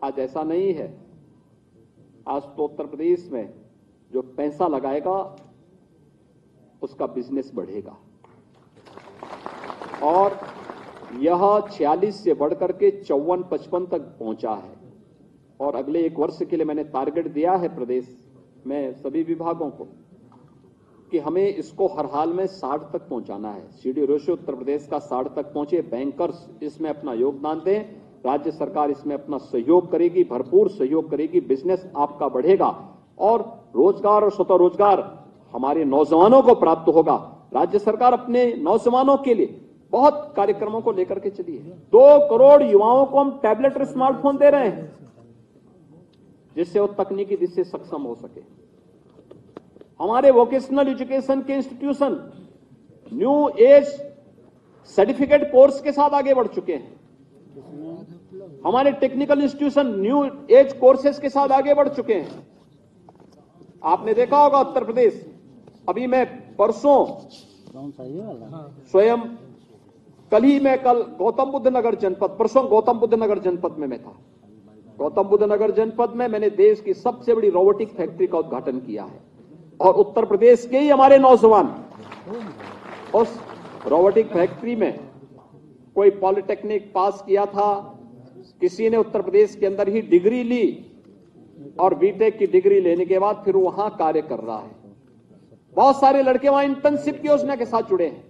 आज ऐसा नहीं है। आज तो उत्तर प्रदेश में जो पैसा लगाएगा उसका बिजनेस बढ़ेगा और यह 46 से बढ़कर के 54-55 तक पहुंचा है। और अगले 1 वर्ष के लिए मैंने टारगेट दिया है प्रदेश में सभी विभागों को कि हमें इसको हर हाल में 60 तक पहुंचाना है। सीडी रेशियो उत्तर प्रदेश का 60 तक पहुंचे। बैंकर्स इसमें अपना योगदान दें, राज्य सरकार इसमें अपना सहयोग करेगी, भरपूर सहयोग करेगी, बिजनेस आपका बढ़ेगा और रोजगार और स्वतः रोजगार हमारे नौजवानों को प्राप्त होगा। राज्य सरकार अपने नौजवानों के लिए बहुत कार्यक्रमों को लेकर के चली है। 2 करोड़ युवाओं को हम टैबलेट और स्मार्टफोन दे रहे हैं जिससे वो तकनीकी दिशा से सक्षम हो सके। हमारे वोकेशनल एजुकेशन के institution new age certificate course के साथ आगे बढ़ चुके हैं। हमारे technical institution new age courses के साथ आगे बढ़ चुके हैं। आपने देखा होगा उत्तर प्रदेश, अभी मैं परसों स्वयं कल गौतम बुद्ध नगर जनपद, परसों गौतम बुद्ध नगर जनपद में मैं था। गौतम बुद्ध नगर जनपद में मैंने देश की सबसे बड़ी रोबोटिक फैक्ट्री का उद्घाटन किया है और उत्तर प्रदेश के ही हमारे नौजवान उस रोबोटिक फैक्ट्री में, कोई पॉलिटेक्निक पास किया था, किसी ने उत्तर प्रदेश के अंदर ही डिग्री ली और बीटेक की डिग्री लेने के बाद फिर वहां कार्य कर रहा है। बहुत सारे लड़के वहां इंटर्नशिप की योजना के साथ जुड़े हैं।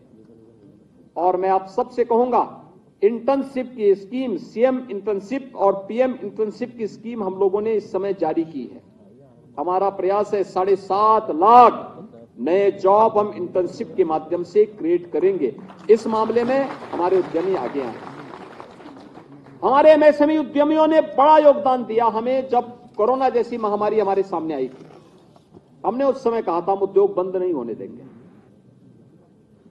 और मैं आप सबसे कहूंगा, इंटर्नशिप की स्कीम, सीएम इंटर्नशिप और पीएम इंटर्नशिप की स्कीम हम लोगों ने इस समय जारी की है। हमारा प्रयास है 7.5 लाख नए जॉब हम इंटर्नशिप के माध्यम से क्रिएट करेंगे। इस मामले में हमारे उद्यमी आगे आए। हमारे एमएसएमई उद्यमियों ने बड़ा योगदान दिया हमें। जब कोरोना जैसी महामारी हमारे सामने आई थी, हमने उस समय कहा था हम उद्योग बंद नहीं होने देंगे,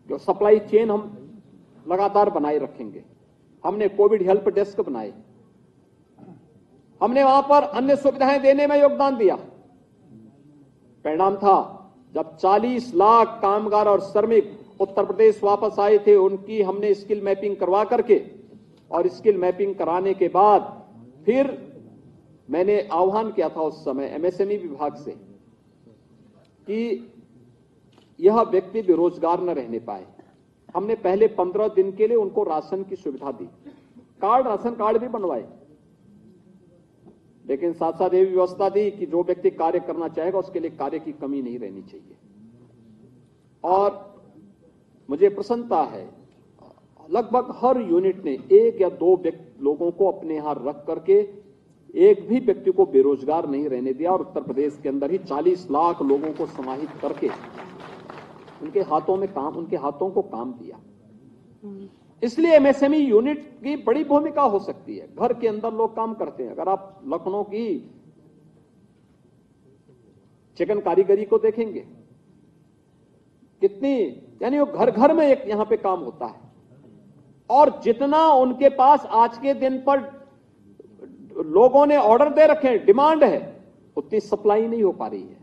जो सप्लाई चेन हम लगातार बनाए रखेंगे। हमने कोविड हेल्प डेस्क बनाए, हमने वहां पर अन्य सुविधाएं देने में योगदान दिया। परिणाम था जब 40 लाख कामगार और श्रमिक उत्तर प्रदेश वापस आए थे, उनकी हमने स्किल मैपिंग करवा करके, और स्किल मैपिंग कराने के बाद फिर मैंने आह्वान किया था उस समय एमएसएमई विभाग से कि यह व्यक्ति बेरोजगार न रहने पाए। हमने पहले 15 दिन के लिए उनको राशन की सुविधा दी, राशन कार्ड भी बनवाए, लेकिन साथ साथ ये व्यवस्था दी कि जो व्यक्ति कार्य करना चाहेगा उसके लिए कार्य की कमी नहीं रहनी चाहिए। और मुझे प्रसन्नता है, लगभग हर यूनिट ने 1 या 2 लोगों को अपने यहां रख करके एक भी व्यक्ति को बेरोजगार नहीं रहने दिया, और उत्तर प्रदेश के अंदर ही 40 लाख लोगों को समाहित करके उनके हाथों को काम दिया। इसलिए एमएसएमई यूनिट की बड़ी भूमिका हो सकती है। घर के अंदर लोग काम करते हैं। अगर आप लखनऊ की चिकन कारीगरी को देखेंगे, कितनी, यानी वो घर घर में एक यहां पे काम होता है, और जितना उनके पास आज के दिन पर लोगों ने ऑर्डर दे रखे हैं, डिमांड है, उतनी सप्लाई नहीं हो पा रही है।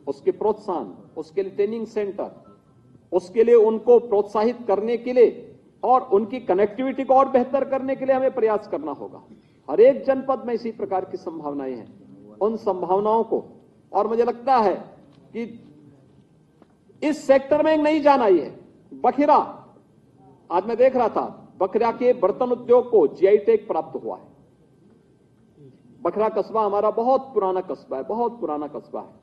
उसके प्रोत्साहन, उसके लिए ट्रेनिंग सेंटर, उसके लिए उनको प्रोत्साहित करने के लिए और उनकी कनेक्टिविटी को और बेहतर करने के लिए हमें प्रयास करना होगा। हर एक जनपद में इसी प्रकार की संभावनाएं हैं। उन संभावनाओं को, और मुझे लगता है कि इस सेक्टर में एक नई जान आई है। बखिरा, आज मैं देख रहा था, बखिरा के बर्तन उद्योग को जीआई टैग प्राप्त हुआ है। बखरा कस्बा हमारा बहुत पुराना कस्बा है,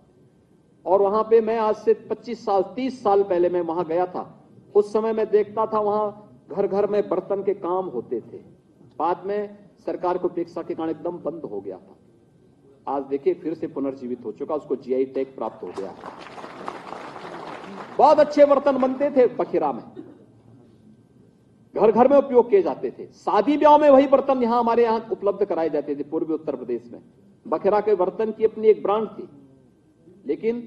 और वहां पे मैं आज से 25 साल 30 साल पहले मैं वहां गया था। उस समय मैं देखता था वहां घर घर में बर्तन के काम होते थे। बाद में सरकार को अपेक्षा के कारण एकदम बंद हो गया था। आज देखिए फिर से पुनर्जीवित हो चुका, उसको जीआई टैग प्राप्त हो गया। बहुत अच्छे बर्तन बनते थे बखिरा में, घर घर में उपयोग किए जाते थे। शादी ब्याह में वही बर्तन यहां हमारे यहां उपलब्ध कराए जाते थे। पूर्वी उत्तर प्रदेश में बखिरा के बर्तन की अपनी एक ब्रांड थी, लेकिन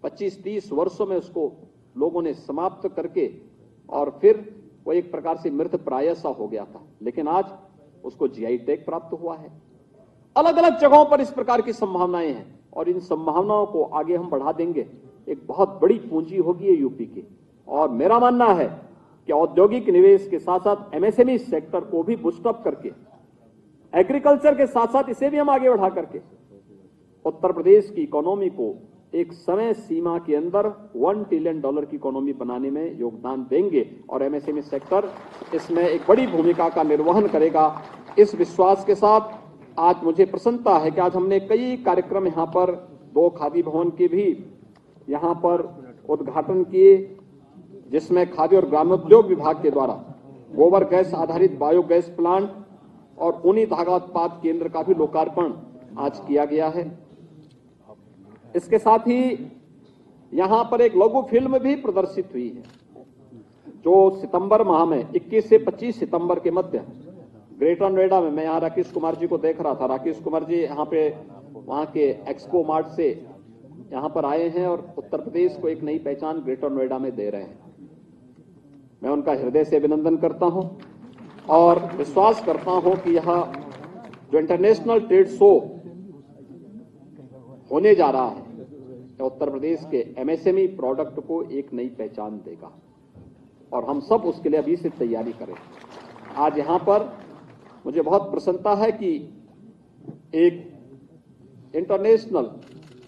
25-30 वर्षों में उसको लोगों ने समाप्त करके, और फिर वो एक प्रकार से मृत प्राय सा हो गया था। लेकिन आज उसको जीआई टैग प्राप्त हुआ है। अलग अलग जगहों पर इस प्रकार की संभावनाएं हैं, और इन संभावनाओं को आगे हम बढ़ा देंगे। एक बहुत बड़ी पूंजी होगी ये यूपी की। और मेरा मानना है कि औद्योगिक निवेश के साथ साथ एमएसएमई सेक्टर को भी बूस्टअप करके, एग्रीकल्चर के साथ साथ इसे भी हम आगे बढ़ा करके उत्तर प्रदेश की इकोनॉमी को एक समय सीमा के अंदर $1 ट्रिलियन की इकोनॉमी बनाने में योगदान देंगे, और एमएसएमई सेक्टर इसमें एक बड़ी भूमिका का निर्वहन करेगा। इस विश्वास के साथ आज मुझे प्रसन्नता है कि आज हमने कई कार्यक्रम यहाँ पर 2 खादी भवन के भी यहाँ पर उद्घाटन किए, जिसमें खादी और ग्रामोद्योग विभाग के द्वारा गोबर गैस आधारित बायोगैस प्लांट और ऊनी धागा उत्पाद केंद्र का भी लोकार्पण आज किया गया है। इसके साथ ही यहां पर एक लघु फिल्म भी प्रदर्शित हुई है, जो सितंबर माह में 21 से 25 सितंबर के मध्य ग्रेटर नोएडा में, मैं यहाँ राकेश कुमार जी को देख रहा था। राकेश कुमार जी यहाँ पे वहाँ के एक्सपो मार्ट से यहाँ पर आए हैं और उत्तर प्रदेश को एक नई पहचान ग्रेटर नोएडा में दे रहे हैं। मैं उनका हृदय से अभिनंदन करता हूँ और विश्वास करता हूँ कि यह जो इंटरनेशनल ट्रेड शो होने जा रहा है, उत्तर प्रदेश के एमएसएमई प्रोडक्ट को एक नई पहचान देगा, और हम सब उसके लिए अभी से तैयारी करें। आज यहाँ पर मुझे बहुत प्रसन्नता है कि एक इंटरनेशनल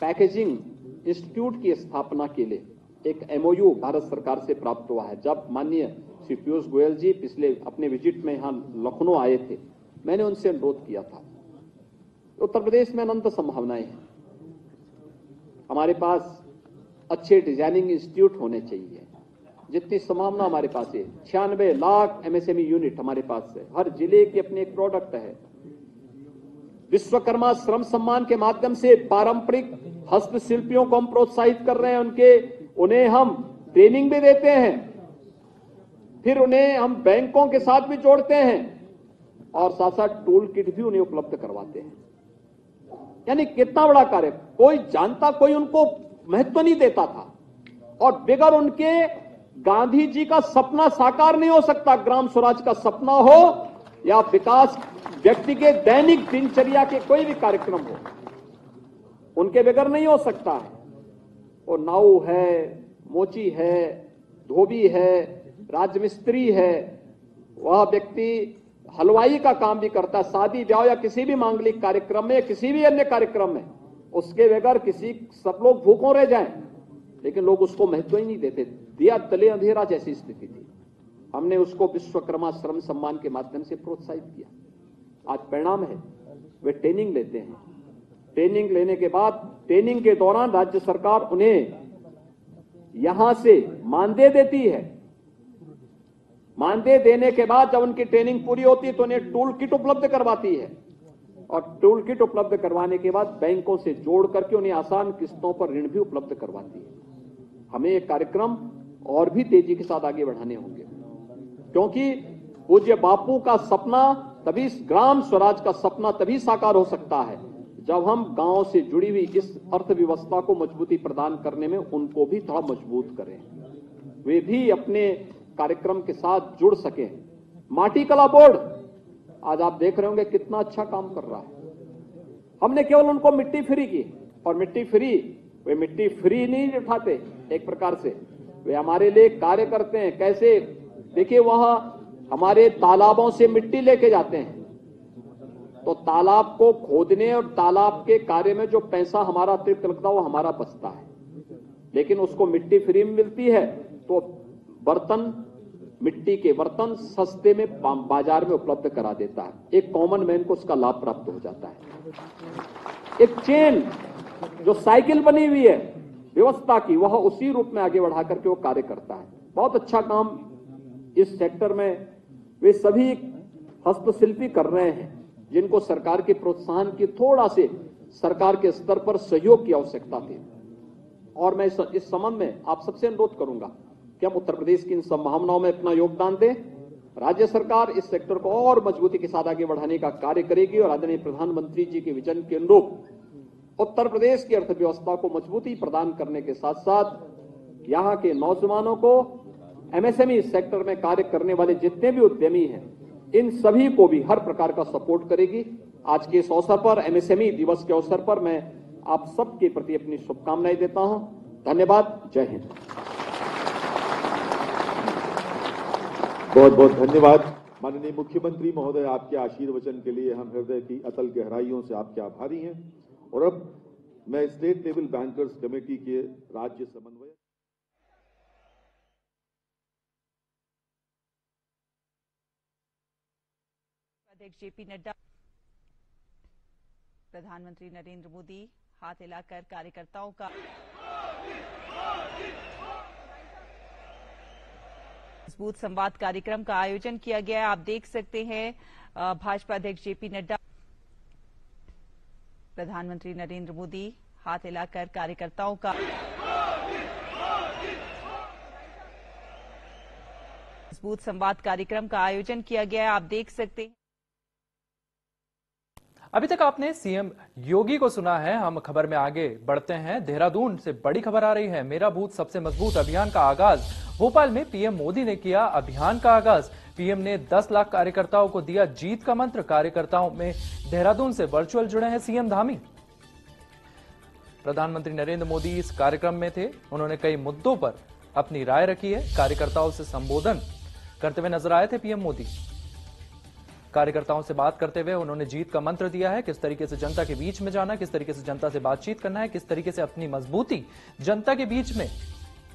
पैकेजिंग इंस्टीट्यूट की स्थापना के लिए एक एमओयू भारत सरकार से प्राप्त हुआ है। जब माननीय श्री पीयूष गोयल जी पिछले अपने विजिट में यहाँ लखनऊ आए थे, मैंने उनसे अनुरोध किया था। उत्तर प्रदेश में अनंत संभावनाएं हैं, हमारे पास अच्छे डिजाइनिंग इंस्टीट्यूट होने चाहिए, जितनी संभावना हमारे पास है। 96 लाख एमएसएमई यूनिट हमारे पास है। हर जिले की अपनी एक प्रोडक्ट है। विश्वकर्मा श्रम सम्मान के माध्यम से पारंपरिक हस्तशिल्पियों को हम प्रोत्साहित कर रहे हैं। उन्हें हम ट्रेनिंग भी देते हैं, फिर उन्हें हम बैंकों के साथ भी जोड़ते हैं और साथ साथ टूल किट भी उन्हें उपलब्ध करवाते हैं। यानी कितना बड़ा कार्य। कोई जानता, कोई उनको महत्व नहीं देता था और बगैर उनके गांधी जी का सपना साकार नहीं हो सकता। ग्राम स्वराज का सपना हो या विकास, व्यक्ति के दैनिक दिनचर्या के कोई भी कार्यक्रम हो, उनके बगैर नहीं हो सकता है। वो नाऊ है, मोची है, धोबी है, राजमिस्त्री है, वह व्यक्ति हलवाई का काम भी करता है। शादी ब्याह या किसी भी मांगलिक कार्यक्रम में, किसी भी अन्य कार्यक्रम में उसके बगैर सब लोग भूखों रह जाएं, लेकिन लोग उसको महत्व ही नहीं देते। दिया तले अंधेरा जैसी स्थिति थी। हमने उसको विश्वकर्मा श्रम सम्मान के माध्यम से प्रोत्साहित किया। आज परिणाम है, वे ट्रेनिंग लेते हैं। ट्रेनिंग लेने के बाद, ट्रेनिंग के दौरान राज्य सरकार उन्हें यहां से मानदेय देती है। मानदेय देने के बाद जब उनकी ट्रेनिंग पूरी होती है तो उन्हें टूल किट उपलब्ध करवाती है और टूल किट उपलब्ध करवाने के बाद बैंकों से जोड़ करके उन्हें आसान किस्तों पर ऋण भी उपलब्ध करवाती है। हमें ये कार्यक्रम और भी तेजी के साथ आगे बढ़ाने होंगे, क्योंकि पूज्य बापू का सपना तभी, ग्राम स्वराज का सपना तभी साकार हो सकता है जब हम गांव से जुड़ी हुई इस अर्थव्यवस्था को मजबूती प्रदान करने में उनको भी थोड़ा मजबूत करें, वे भी अपने कार्यक्रम के साथ जुड़ सके। माटी कला बोर्ड आज आप देख रहे होंगे कितना अच्छा काम कर रहा है। हमने केवल उनको मिट्टी फ्री की, और मिट्टी फ्री, वे मिट्टी फ्री नहीं उठाते, एक प्रकार से वे हमारे लिए कार्य करते हैं। कैसे? देखिए, वहां हमारे तालाबों से मिट्टी लेके जाते हैं, तो तालाब को खोदने और तालाब के कार्य में जो पैसा हमारा अतिरिक्त लगता है वो हमारा बचता है, लेकिन उसको मिट्टी फ्री में मिलती है। तो बर्तन, मिट्टी के बर्तन सस्ते में बाजार में उपलब्ध करा देता है। एक कॉमन मैन को उसका लाभ प्राप्त हो जाता है। एक चेन जो साइकिल बनी हुई है व्यवस्था की, वह उसी रूप में आगे बढ़ा करके वो कार्य करता है। बहुत अच्छा काम इस सेक्टर में वे सभी हस्तशिल्पी कर रहे हैं, जिनको सरकार के प्रोत्साहन की थोड़ा से सरकार के स्तर पर सहयोग की आवश्यकता थी। और मैं इस संबंध में आप सबसे अनुरोध करूंगा कि हम उत्तर प्रदेश की इन संभावनाओं में अपना योगदान दें। राज्य सरकार इस सेक्टर को और मजबूती के साथ आगे बढ़ाने का कार्य करेगी और आदरणीय प्रधानमंत्री जी के विजन के अनुरूप उत्तर प्रदेश की अर्थव्यवस्था को मजबूती प्रदान करने के साथ साथ यहां के नौजवानों को, एमएसएमई सेक्टर में कार्य करने वाले जितने भी उद्यमी हैं, इन सभी को भी हर प्रकार का सपोर्ट करेगी। आज के इस अवसर पर, एमएसएमई दिवस के अवसर पर, मैं आप सबके प्रति अपनी शुभकामनाएं देता हूं। धन्यवाद। जय हिंद। बहुत बहुत धन्यवाद माननीय मुख्यमंत्री महोदय। आपके आशीर्वचन के लिए हम हृदय की अतल गहराइयों से आपके आभारी हैं। और अब मैं स्टेट लेवल बैंकर्स कमेटी के राज्य समन्वयक अध्यक्ष जेपी नड्डा, प्रधानमंत्री नरेंद्र मोदी हाथ हिलाकर कार्यकर्ताओं का मजबूत संवाद कार्यक्रम का आयोजन किया गया है। आप देख सकते हैं भाजपा अध्यक्ष जेपी नड्डा, प्रधानमंत्री नरेंद्र मोदी हाथ हिलाकर कार्यकर्ताओं का मजबूत संवाद कार्यक्रम का आयोजन किया गया है। आप देख सकते हैं। अभी तक आपने सीएम योगी को सुना है। हम खबर में आगे बढ़ते हैं। देहरादून से बड़ी खबर आ रही है। मेरा बूथ सबसे मजबूत अभियान का आगाज भोपाल में पीएम मोदी ने किया। अभियान का आगाज पीएम ने 10 लाख कार्यकर्ताओं को दिया जीत का मंत्र। कार्यकर्ताओं में देहरादून से वर्चुअल जुड़े हैं सीएम धामी। प्रधानमंत्री नरेंद्र मोदी इस कार्यक्रम में थे। उन्होंने कई मुद्दों पर अपनी राय रखी है। कार्यकर्ताओं से संबोधन करते हुए नजर आए थे पीएम मोदी। कार्यकर्ताओं से बात करते हुए उन्होंने जीत का मंत्र दिया है। किस तरीके से जनता के बीच में जाना, किस तरीके से जनता से बातचीत करना है, किस तरीके से अपनी मजबूती जनता के बीच में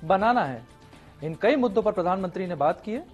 बनाना है, इन कई मुद्दों पर प्रधानमंत्री ने बात की है।